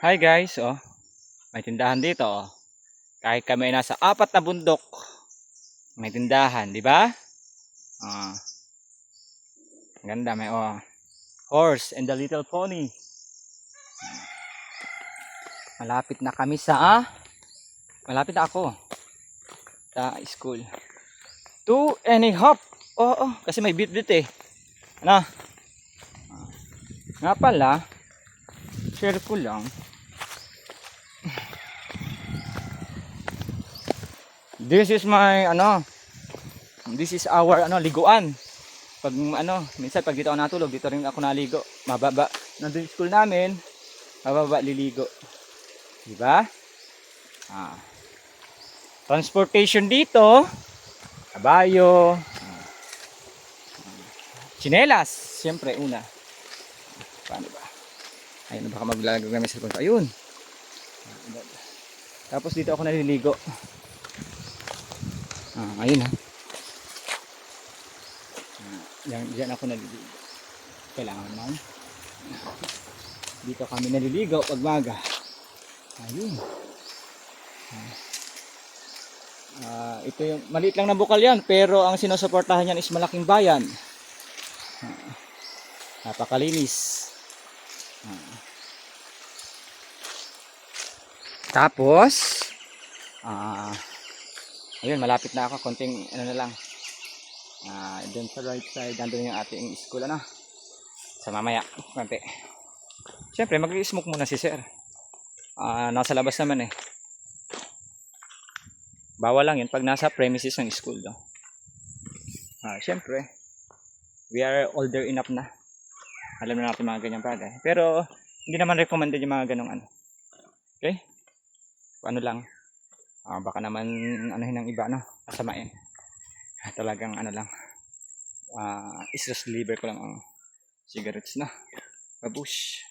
Hi guys, may tindahan dito, Kahit kami ay nasa apat na bundok, may tindahan, di ba? Ah, ganda, may horse and the little pony. Malapit na kami malapit na ako sa school. 2.5. Kasi may bit eh. Ano? Nga pala, share ko lang. This is our liguan. Pag minsan pag dito ako natulog, dito rin ako naligo. Mababa. Nandun yung school namin, mababa liligo. Di ba? Transportation dito, kabayo, tsinelas, siyempre una. Paano ba? Ayun, baka maglalagay kami sa cellphone. Ayun. Tapos dito ako naliligo. Ayun Diyan ako naliligo. Kailangan lang. Dito kami naliligo pag maga. Ayun. Ito yung maliit lang na bukal yan, pero ang sinusuportahan niyan is malaking bayan. Napakalinis. Tapos ayun, malapit na ako, konting na lang. Doon sa right side, nandun yung ating school sa mamaya, konti. Siyempre, mag-smoke muna si sir. Nasa labas naman eh. Bawal lang yun pag nasa premises ng school, siyempre, we are older enough na. Alam na natin mga ganyang bagay. Pero, hindi naman recommended yung mga ganong Okay? Ano lang. Baka naman, ng iba, kasamain. Talagang lang. Stress reliever ko lang ang cigarettes na. Babush.